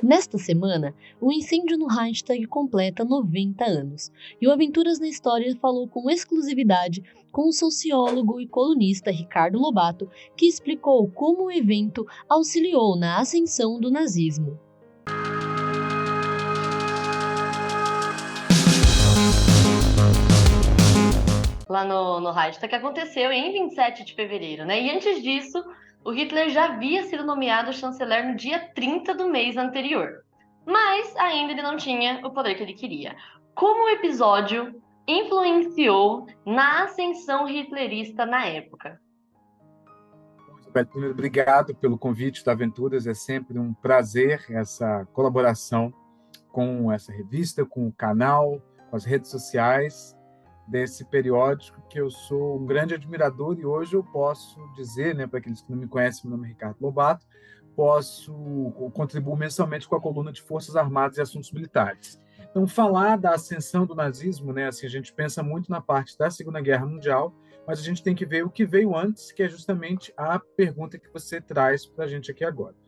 Nesta semana, o incêndio no Reichstag completa 90 anos, e o Aventuras na História falou com exclusividade com o sociólogo e colunista Ricardo Lobato, que explicou como o evento auxiliou na ascensão do nazismo. Lá no Reichstag, que aconteceu em 27 de fevereiro, né? E antes disso, o Hitler já havia sido nomeado chanceler no dia 30 do mês anterior. Mas ainda ele não tinha o poder que ele queria. Como o episódio influenciou na ascensão hitlerista na época? Primeiro, obrigado pelo convite da Aventuras. É sempre um prazer essa colaboração com essa revista, com o canal, com as redes sociais desse periódico que eu sou um grande admirador e hoje eu posso dizer, né, para aqueles que não me conhecem, meu nome é Ricardo Lobato, contribuo mensalmente com a coluna de Forças Armadas e Assuntos Militares. Então, falar da ascensão do nazismo, né, assim, a gente pensa muito na parte da Segunda Guerra Mundial, mas a gente tem que ver o que veio antes, que é justamente a pergunta que você traz para a gente aqui agora.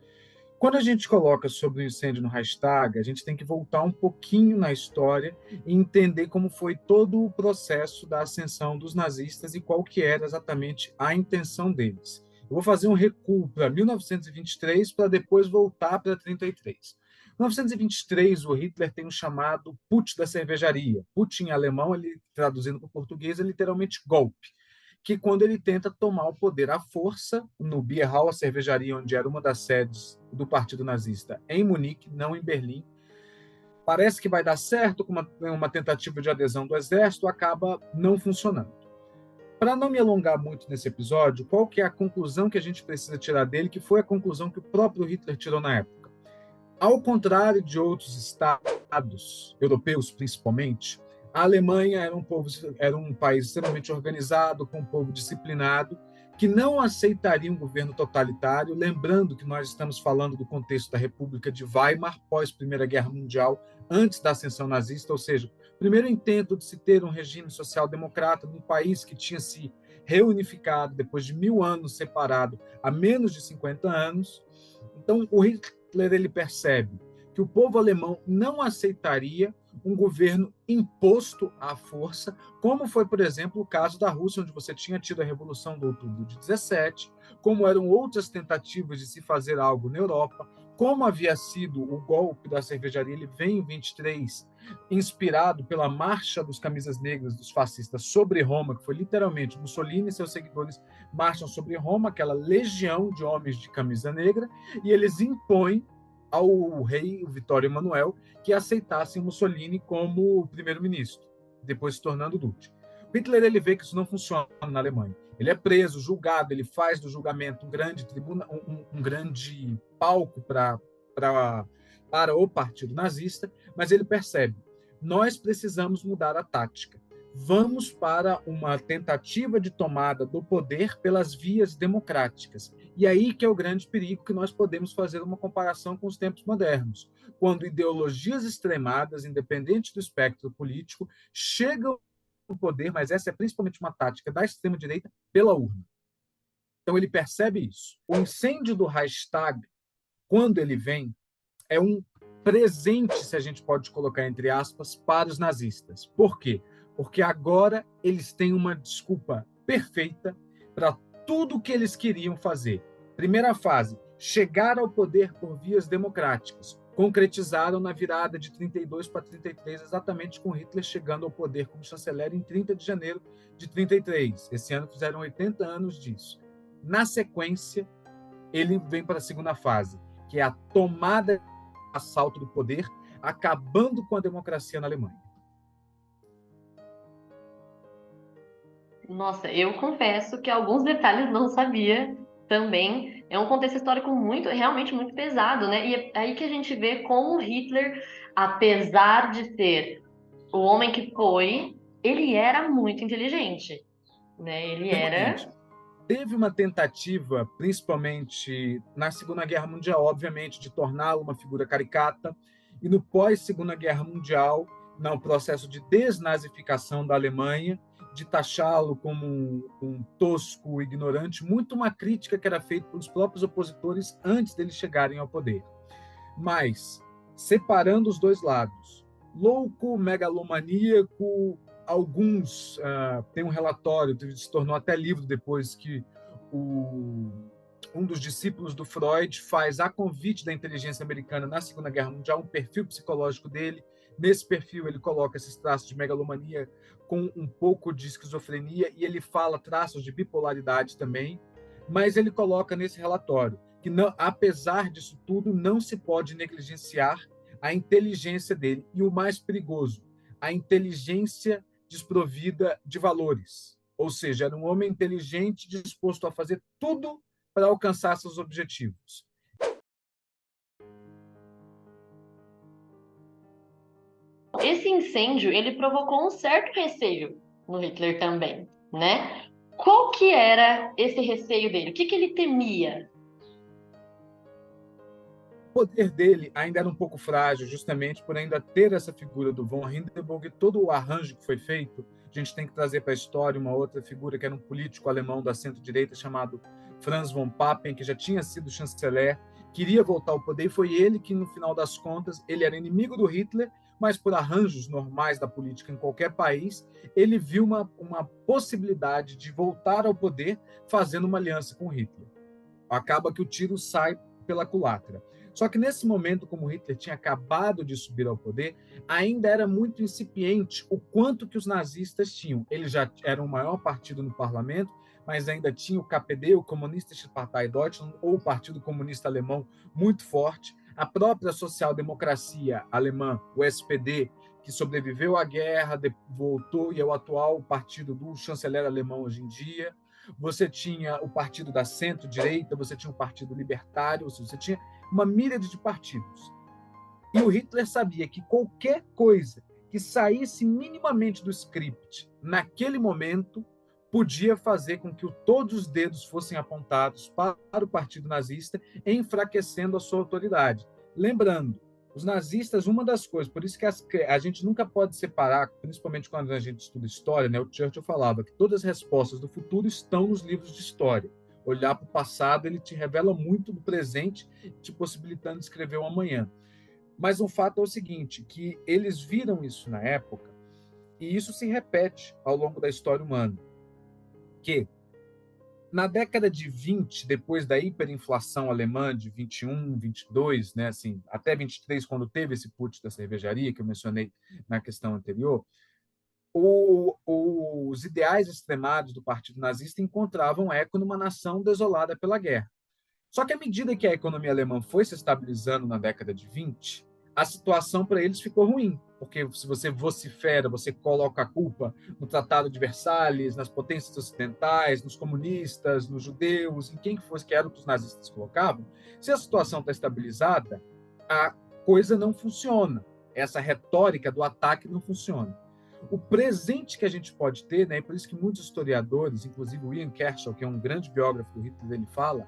Quando a gente coloca sobre o incêndio no Reichstag, a gente tem que voltar um pouquinho na história e entender como foi todo o processo da ascensão dos nazistas e qual que era exatamente a intenção deles. Eu vou fazer um recuo para 1923 para depois voltar para 33. Em 1923, o Hitler tem um chamado Putsch da cervejaria. Putsch em alemão, ele traduzindo para o português, é literalmente golpe, que quando ele tenta tomar o poder à força no Bierhaus, a cervejaria onde era uma das sedes do Partido Nazista, em Munique, não em Berlim. Parece que vai dar certo com uma tentativa de adesão do exército, acaba não funcionando. Para não me alongar muito nesse episódio, qual que é a conclusão que a gente precisa tirar dele, que foi a conclusão que o próprio Hitler tirou na época? Ao contrário de outros estados, europeus principalmente, a Alemanha era um país extremamente organizado, com um povo disciplinado, que não aceitaria um governo totalitário, lembrando que nós estamos falando do contexto da República de Weimar, pós-Primeira Guerra Mundial, antes da ascensão nazista, ou seja, o primeiro intento de se ter um regime social-democrata num país que tinha se reunificado depois de 1000 anos separado há menos de 50 anos. Então, o Hitler ele percebe que o povo alemão não aceitaria um governo imposto à força, como foi, por exemplo, o caso da Rússia, onde você tinha tido a Revolução de Outubro de 17, como eram outras tentativas de se fazer algo na Europa, como havia sido o golpe da cervejaria, ele vem em 23, inspirado pela marcha dos camisas negras dos fascistas sobre Roma, que foi literalmente Mussolini e seus seguidores marcham sobre Roma, aquela legião de homens de camisa negra, e eles impõem ao rei Vitório Emanuel que aceitasse Mussolini como primeiro-ministro, depois se tornando duque. Hitler ele vê que isso não funciona na Alemanha. Ele é preso, julgado, ele faz do julgamento um grande um grande palco para o partido nazista, mas ele percebe: nós precisamos mudar a tática. Vamos para uma tentativa de tomada do poder pelas vias democráticas. E aí que é o grande perigo, que nós podemos fazer uma comparação com os tempos modernos, quando ideologias extremadas, independente do espectro político, chegam ao poder, mas essa é principalmente uma tática da extrema-direita, pela urna. Então ele percebe isso. O incêndio do Reichstag, quando ele vem, é um presente, se a gente pode colocar entre aspas, para os nazistas. Por quê? Porque agora eles têm uma desculpa perfeita para tudo o que eles queriam fazer. Primeira fase, chegar ao poder por vias democráticas. Concretizaram na virada de 32 para 33, exatamente com Hitler chegando ao poder como chanceler em 30 de janeiro de 33. Esse ano fizeram 80 anos disso. Na sequência, ele vem para a segunda fase, que é a tomada assalto do poder, acabando com a democracia na Alemanha. Nossa, eu confesso que alguns detalhes não sabia também. É um contexto histórico realmente muito pesado, né? E é aí que a gente vê como Hitler, apesar de ser o homem que foi, ele era muito inteligente, né? Ele era. Teve uma tentativa, principalmente na Segunda Guerra Mundial, obviamente, de torná-lo uma figura caricata, e no pós-Segunda Guerra Mundial, no processo de desnazificação da Alemanha, de taxá-lo como um tosco, ignorante, muito uma crítica que era feita pelos próprios opositores antes deles chegarem ao poder. Mas separando os dois lados. Louco, megalomaníaco, alguns... tem um relatório, que se tornou até livro depois, que um dos discípulos do Freud faz, a convite da inteligência americana na Segunda Guerra Mundial, um perfil psicológico dele. Nesse perfil, ele coloca esses traços de megalomania com um pouco de esquizofrenia, e ele fala traços de bipolaridade também, mas ele coloca nesse relatório que, não, apesar disso tudo, não se pode negligenciar a inteligência dele. E o mais perigoso, a inteligência desprovida de valores. Ou seja, era um homem inteligente, disposto a fazer tudo para alcançar seus objetivos. Esse incêndio, ele provocou um certo receio no Hitler também, né? Qual que era esse receio dele? O que ele temia? O poder dele ainda era um pouco frágil, justamente por ainda ter essa figura do von Hindenburg, e todo o arranjo que foi feito. A gente tem que trazer para a história uma outra figura, que era um político alemão da centro-direita chamado Franz von Papen, que já tinha sido chanceler, queria voltar ao poder, e foi ele que, no final das contas, ele era inimigo do Hitler, mas por arranjos normais da política em qualquer país, ele viu uma possibilidade de voltar ao poder fazendo uma aliança com Hitler. Acaba que o tiro sai pela culatra. Só que nesse momento, como Hitler tinha acabado de subir ao poder, ainda era muito incipiente o quanto que os nazistas tinham. Eles já eram o maior partido no parlamento, mas ainda tinha o KPD, o Kommunistische Partei Deutschland, ou o Partido Comunista Alemão, muito forte. A própria social-democracia alemã, o SPD, que sobreviveu à guerra, voltou e é o atual partido do chanceler alemão hoje em dia. Você tinha o partido da centro-direita, você tinha o partido libertário, você tinha uma míriade de partidos. E o Hitler sabia que qualquer coisa que saísse minimamente do script naquele momento podia fazer com que todos os dedos fossem apontados para o partido nazista, enfraquecendo a sua autoridade. Lembrando, os nazistas, uma das coisas, por isso que a gente nunca pode separar, principalmente quando a gente estuda história, né? O Churchill falava que todas as respostas do futuro estão nos livros de história. Olhar para o passado, ele te revela muito do presente, te possibilitando escrever o amanhã. Mas o fato é o seguinte, que eles viram isso na época, e isso se repete ao longo da história humana, que na década de 20, depois da hiperinflação alemã de 21, 22, né, assim, até 23, quando teve esse putsch da cervejaria, que eu mencionei na questão anterior, os ideais extremados do Partido Nazista encontravam eco numa nação desolada pela guerra. Só que à medida que a economia alemã foi se estabilizando na década de 20, a situação para eles ficou ruim, porque se você vocifera, você coloca a culpa no Tratado de Versalhes, nas potências ocidentais, nos comunistas, nos judeus, em quem fosse que era o que os nazistas colocavam. Se a situação está estabilizada, a coisa não funciona. Essa retórica do ataque não funciona. O presente que a gente pode ter, né, por isso que muitos historiadores, inclusive o Ian Kershaw, que é um grande biógrafo do Hitler, ele fala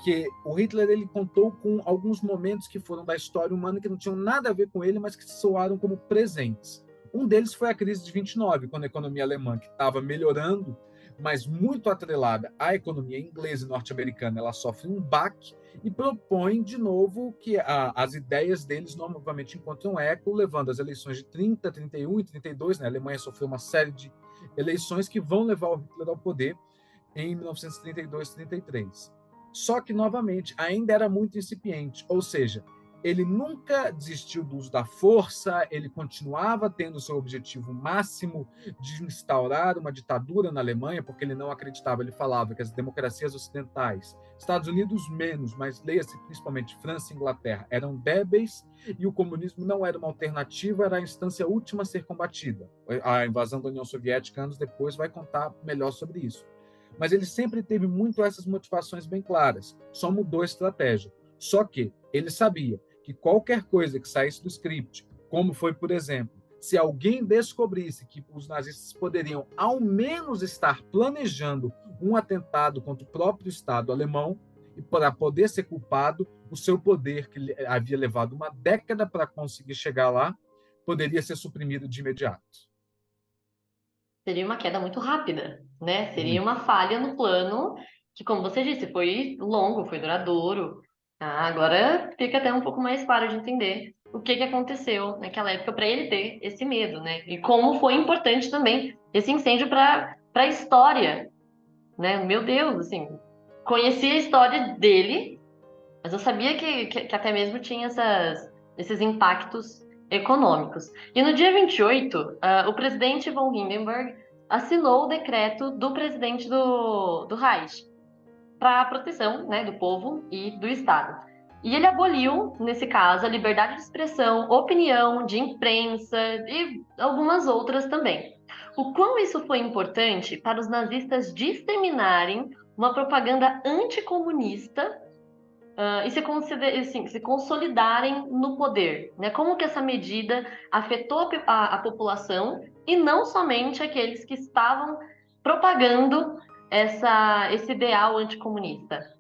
que o Hitler ele contou com alguns momentos que foram da história humana que não tinham nada a ver com ele, mas que soaram como presentes. Um deles foi a crise de 29, quando a economia alemã, que estava melhorando, mas muito atrelada à economia inglesa e norte-americana, ela sofre um baque e propõe de novo que as ideias deles novamente encontram eco, levando as eleições de 30, 31 e 32. Né? A Alemanha sofreu uma série de eleições que vão levar o Hitler ao poder em 1932 e 33. Só que, novamente, ainda era muito incipiente, ou seja, ele nunca desistiu do uso da força, ele continuava tendo o seu objetivo máximo de instaurar uma ditadura na Alemanha, porque ele não acreditava, ele falava que as democracias ocidentais, Estados Unidos menos, mas leia-se principalmente França e Inglaterra, eram débeis e o comunismo não era uma alternativa, era a instância última a ser combatida. A invasão da União Soviética, anos depois, vai contar melhor sobre isso. Mas ele sempre teve muito essas motivações bem claras, só mudou a estratégia. Só que ele sabia que qualquer coisa que saísse do script, como foi, por exemplo, se alguém descobrisse que os nazistas poderiam ao menos estar planejando um atentado contra o próprio Estado alemão, e para poder ser culpado, o seu poder, que havia levado uma década para conseguir chegar lá, poderia ser suprimido de imediato. Seria uma queda muito rápida, né? Seria uma falha no plano que, como você disse, foi longo, foi duradouro. Agora fica até um pouco mais claro de entender o que aconteceu naquela época para ele ter esse medo, né? E como foi importante também esse incêndio para a história, né? Meu Deus, assim, conheci a história dele, mas eu sabia que até mesmo tinha esses impactos econômicos. E no dia 28, o presidente von Hindenburg assinou o decreto do presidente do Reich para a proteção, né, do povo e do Estado. E ele aboliu, nesse caso, a liberdade de expressão, opinião, de imprensa e algumas outras também. O quão isso foi importante para os nazistas disseminarem uma propaganda anticomunista e se consolidarem no poder, né? Como que essa medida afetou a população e não somente aqueles que estavam propagando esse ideal anticomunista.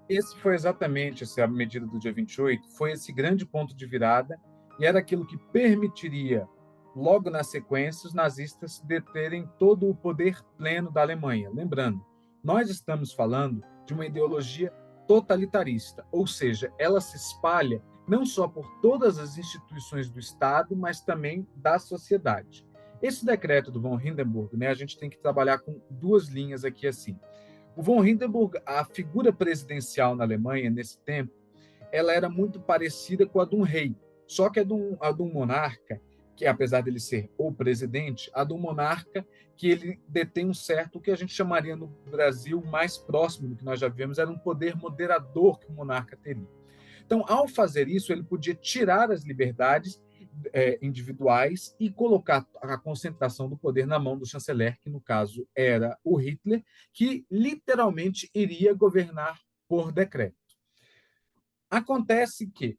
Esse foi exatamente essa medida do dia 28, foi esse grande ponto de virada, e era aquilo que permitiria, logo na sequência, os nazistas deterem todo o poder pleno da Alemanha. Lembrando, nós estamos falando de uma ideologia totalitarista, ou seja, ela se espalha não só por todas as instituições do Estado, mas também da sociedade. Esse decreto do von Hindenburg, né, a gente tem que trabalhar com duas linhas aqui assim. O von Hindenburg, a figura presidencial na Alemanha nesse tempo, ela era muito parecida com a de um rei, só que a de um monarca, que apesar dele ser o presidente, a de um monarca que ele detém um certo, o que a gente chamaria no Brasil mais próximo do que nós já vimos, era um poder moderador que o monarca teria. Então, ao fazer isso, ele podia tirar as liberdades individuais e colocar a concentração do poder na mão do chanceler, que no caso era o Hitler, que literalmente iria governar por decreto. Acontece que,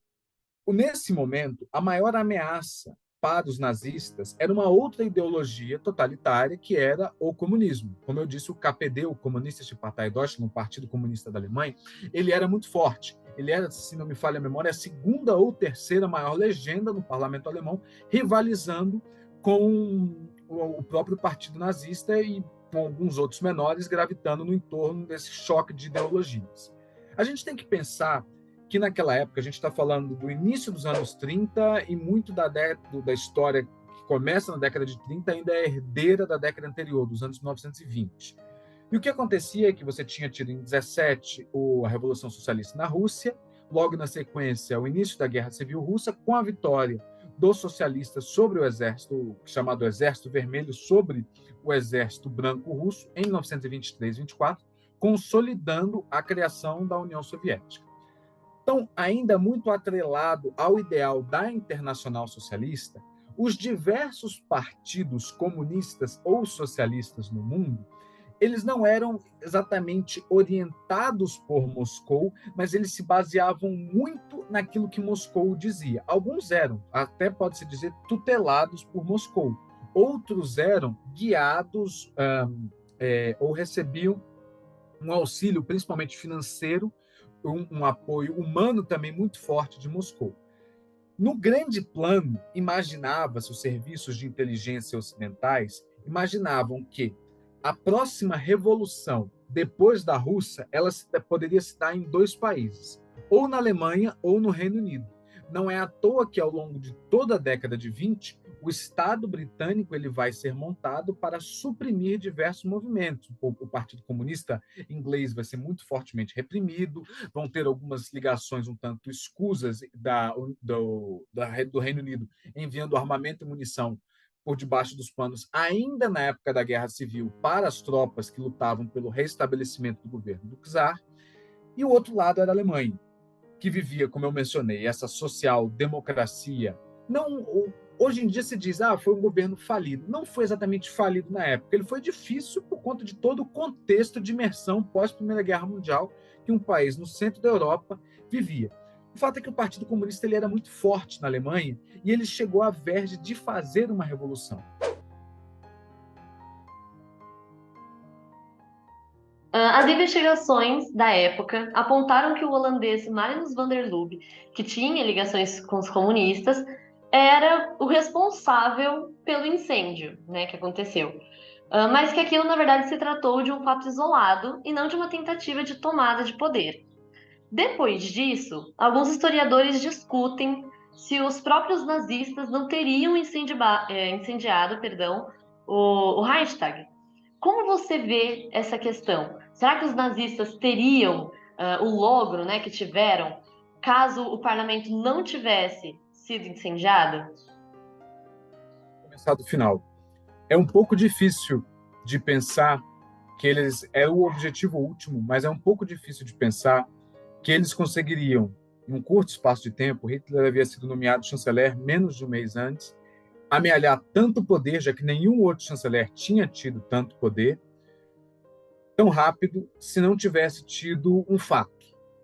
nesse momento, a maior ameaça para os nazistas era uma outra ideologia totalitária, que era o comunismo. Como eu disse, o KPD, o Kommunistische Partei Deutschland, o Partido Comunista da Alemanha, ele era muito forte. Ele era, se não me falha a memória, a segunda ou terceira maior legenda no parlamento alemão, rivalizando com o próprio partido nazista e com alguns outros menores gravitando no entorno desse choque de ideologias. A gente tem que pensar que naquela época, a gente está falando do início dos anos 30 e muito da história que começa na década de 30 ainda é herdeira da década anterior, dos anos 1920. E o que acontecia é que você tinha tido em 17 a Revolução Socialista na Rússia, logo na sequência o início da Guerra Civil Russa, com a vitória dos socialistas sobre o exército, chamado Exército Vermelho, sobre o Exército Branco Russo, em 1923-24, consolidando a criação da União Soviética. Então, ainda muito atrelado ao ideal da Internacional Socialista, os diversos partidos comunistas ou socialistas no mundo, eles não eram exatamente orientados por Moscou, mas eles se baseavam muito naquilo que Moscou dizia. Alguns eram, até pode-se dizer, tutelados por Moscou. Outros eram guiados ou recebiam um auxílio, principalmente financeiro, um apoio humano também muito forte de Moscou. No grande plano, imaginava-se, os serviços de inteligência ocidentais imaginavam que a próxima revolução, depois da Rússia, ela poderia se dar em dois países, ou na Alemanha ou no Reino Unido. Não é à toa que, ao longo de toda a década de 20, o Estado britânico ele vai ser montado para suprimir diversos movimentos. O Partido Comunista inglês vai ser muito fortemente reprimido, vão ter algumas ligações um tanto escusas do Reino Unido, enviando armamento e munição por debaixo dos panos, ainda na época da Guerra Civil, para as tropas que lutavam pelo restabelecimento do governo do czar. E o outro lado era a Alemanha, que vivia, como eu mencionei, essa social-democracia. Não, hoje em dia se diz, foi um governo falido. Não foi exatamente falido na época. Ele foi difícil por conta de todo o contexto de imersão pós-Primeira Guerra Mundial que um país no centro da Europa vivia. O fato é que o Partido Comunista ele era muito forte na Alemanha e ele chegou à verge de fazer uma revolução. As investigações da época apontaram que o holandês Marinus van der Lubbe, que tinha ligações com os comunistas, era o responsável pelo incêndio, né, que aconteceu. Mas que aquilo, na verdade, se tratou de um fato isolado e não de uma tentativa de tomada de poder. Depois disso, alguns historiadores discutem se os próprios nazistas não teriam incendiado, o Reichstag. Como você vê essa questão? Será que os nazistas teriam o logro, né, que tiveram caso o parlamento não tivesse sido incendiado? Começar do final. É um pouco difícil de pensar que eles é o objetivo último, mas é um pouco difícil de pensar que eles conseguiriam, em um curto espaço de tempo, Hitler havia sido nomeado chanceler menos de um mês antes, amealhar tanto poder, já que nenhum outro chanceler tinha tido tanto poder, tão rápido, se não tivesse tido um fato.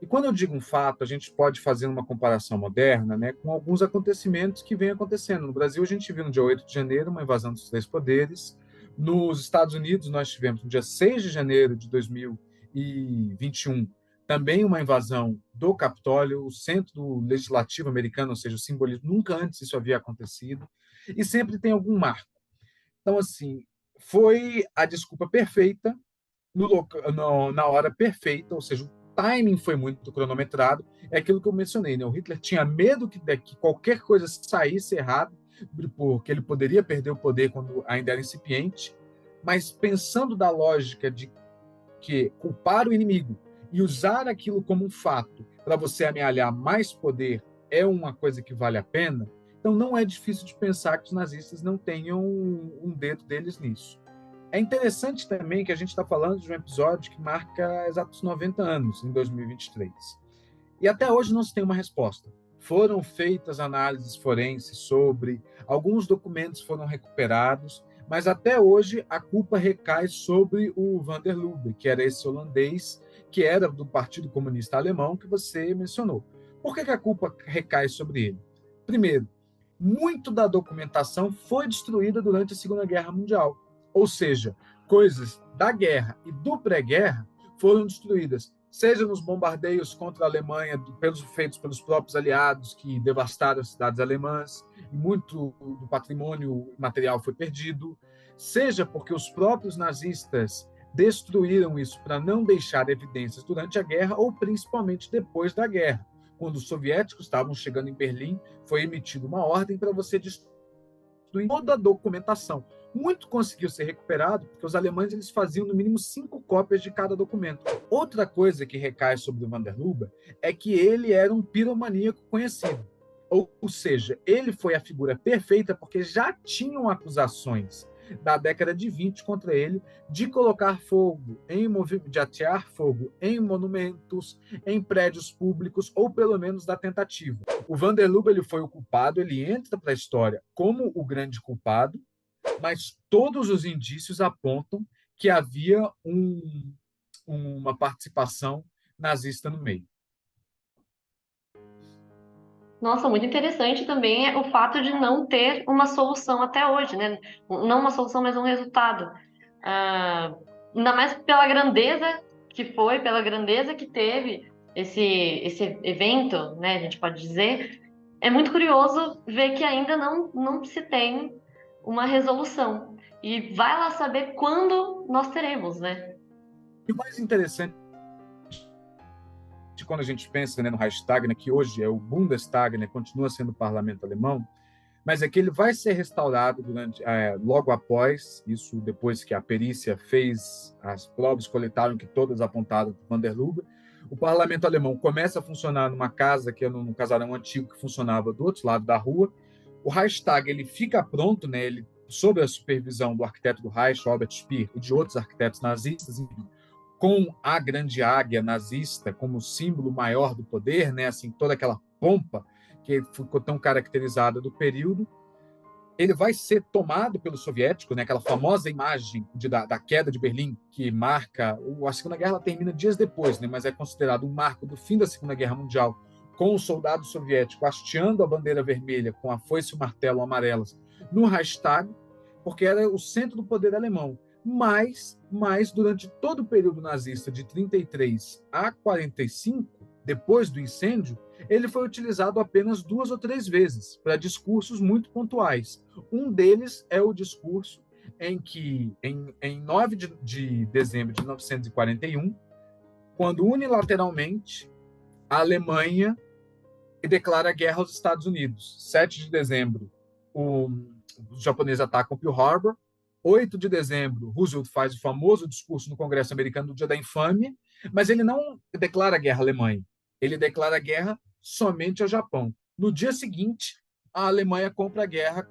E quando eu digo um fato, a gente pode fazer uma comparação moderna, né, com alguns acontecimentos que vêm acontecendo. No Brasil, a gente viu no dia 8 de janeiro uma invasão dos três poderes. Nos Estados Unidos, nós tivemos no dia 6 de janeiro de 2021 também uma invasão do Capitólio, o centro do legislativo americano, ou seja, o simbolismo, nunca antes isso havia acontecido, e sempre tem algum marco. Então, assim, foi a desculpa perfeita na hora perfeita, ou seja, o timing foi muito cronometrado. É aquilo que eu mencionei, né? O Hitler tinha medo que qualquer coisa saísse errado, porque ele poderia perder o poder quando ainda era incipiente, mas pensando da lógica de que culpar o inimigo e usar aquilo como um fato para você amealhar mais poder é uma coisa que vale a pena, então não é difícil de pensar que os nazistas não tenham um dedo deles nisso. É interessante também que a gente está falando de um episódio que marca exatos 90 anos, em 2023. E até hoje não se tem uma resposta. Foram feitas análises forenses sobre, alguns documentos foram recuperados, mas até hoje a culpa recai sobre o Van der Lubbe, que era esse holandês, que era do Partido Comunista Alemão, que você mencionou. Por que a culpa recai sobre ele? Primeiro, muito da documentação foi destruída durante a Segunda Guerra Mundial. Ou seja, coisas da guerra e do pré-guerra foram destruídas, seja nos bombardeios contra a Alemanha feitos pelos próprios aliados que devastaram as cidades alemãs, e muito do patrimônio material foi perdido, seja porque os próprios nazistas destruíram isso para não deixar evidências durante a guerra ou principalmente depois da guerra. Quando os soviéticos estavam chegando em Berlim, foi emitida uma ordem para você destruir toda a documentação. Muito conseguiu ser recuperado, porque os alemães eles faziam no mínimo 5 cópias de cada documento. Outra coisa que recai sobre o Van der Lubbe é que ele era um piromaníaco conhecido. Ou seja, ele foi a figura perfeita porque já tinham acusações da década de 20 contra ele de colocar fogo de atear fogo em monumentos, em prédios públicos, ou pelo menos da tentativa. O Van der Lubbe ele foi o culpado, ele entra para a história como o grande culpado, mas todos os indícios apontam que havia uma participação nazista no meio. Nossa, muito interessante também é o fato de não ter uma solução até hoje, né? Não uma solução, mas um resultado. Ainda mais pela grandeza que foi, pela grandeza que teve esse evento, né? A gente pode dizer. É muito curioso ver que ainda não se tem uma resolução. E vai lá saber quando nós teremos, né? E o mais interessante quando a gente pensa, né, no Reichstag, né, que hoje é o Bundestag, né, continua sendo o parlamento alemão, mas é que ele vai ser restaurado logo após, isso depois que a perícia fez, as provas coletaram que todas apontaram para Van der Lubbe, o parlamento alemão começa a funcionar numa casa, que é num casarão antigo que funcionava do outro lado da rua. O Reichstag ele fica pronto, né, ele, sob a supervisão do arquiteto do Reich, Robert Speer, e de outros arquitetos nazistas, com a grande águia nazista como símbolo maior do poder, né, assim, toda aquela pompa que ficou tão caracterizada do período, ele vai ser tomado pelos soviéticos, né, aquela famosa imagem da queda de Berlim, que marca... A Segunda Guerra ela termina dias depois, né, mas é considerado um marco do fim da Segunda Guerra Mundial, com o soldado soviético hasteando a bandeira vermelha com a foice e o martelo amarelos no Reichstag, porque era o centro do poder alemão. Mas durante todo o período nazista de 33 a 45, depois do incêndio, ele foi utilizado apenas 2 ou 3 vezes para discursos muito pontuais. Um deles é o discurso em que, em 9 de dezembro de 1941, quando unilateralmente a Alemanha declara guerra aos Estados Unidos. 7 de dezembro, os japoneses atacam Pearl Harbor. 8 de dezembro, Roosevelt faz o famoso discurso no Congresso americano do Dia da Infâmia, mas ele não declara guerra à Alemanha. Ele declara guerra somente ao Japão. No dia seguinte, a Alemanha compra a guerra,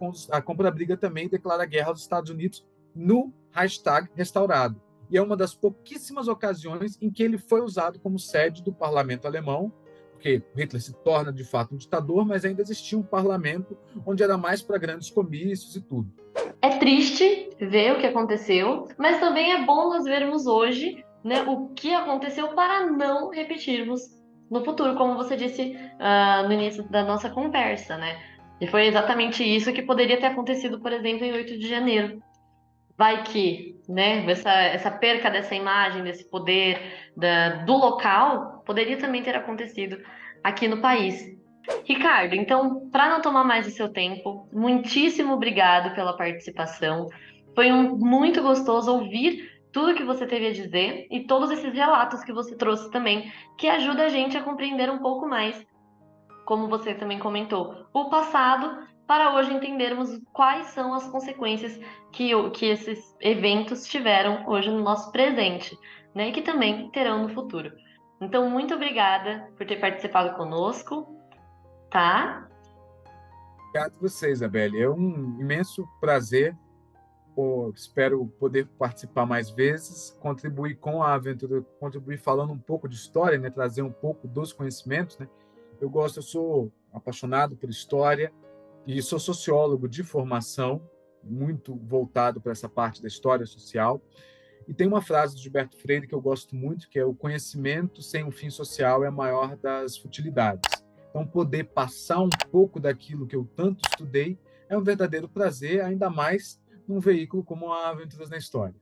compra a briga também e declara guerra aos Estados Unidos no hashtag restaurado. E é uma das pouquíssimas ocasiões em que ele foi usado como sede do parlamento alemão, porque Hitler se torna de fato um ditador, mas ainda existia um parlamento onde era mais para grandes comícios e tudo. É triste ver o que aconteceu, mas também é bom nós vermos hoje, né, o que aconteceu para não repetirmos no futuro, como você disse no início da nossa conversa, né? E foi exatamente isso que poderia ter acontecido, por exemplo, em 8 de janeiro. Vai que, né, essa perca dessa imagem, desse poder do local, poderia também ter acontecido aqui no país. Ricardo, então, para não tomar mais o seu tempo, muitíssimo obrigado pela participação. Foi muito gostoso ouvir tudo que você teve a dizer e todos esses relatos que você trouxe também, que ajuda a gente a compreender um pouco mais, como você também comentou, o passado, para hoje entendermos quais são as consequências que esses eventos tiveram hoje no nosso presente, né? E que também terão no futuro. Então, muito obrigada por ter participado conosco, tá? Obrigado a você, Isabelle. É um imenso prazer. Espero poder participar mais vezes, contribuir com a aventura, contribuir falando um pouco de história, né? Trazer um pouco dos conhecimentos, né? Eu sou apaixonado por história e sou sociólogo de formação, muito voltado para essa parte da história social. E tem uma frase de Gilberto Freire que eu gosto muito, que é: o conhecimento sem um fim social é a maior das futilidades. Então, poder passar um pouco daquilo que eu tanto estudei é um verdadeiro prazer, ainda mais num veículo como a Aventuras na História.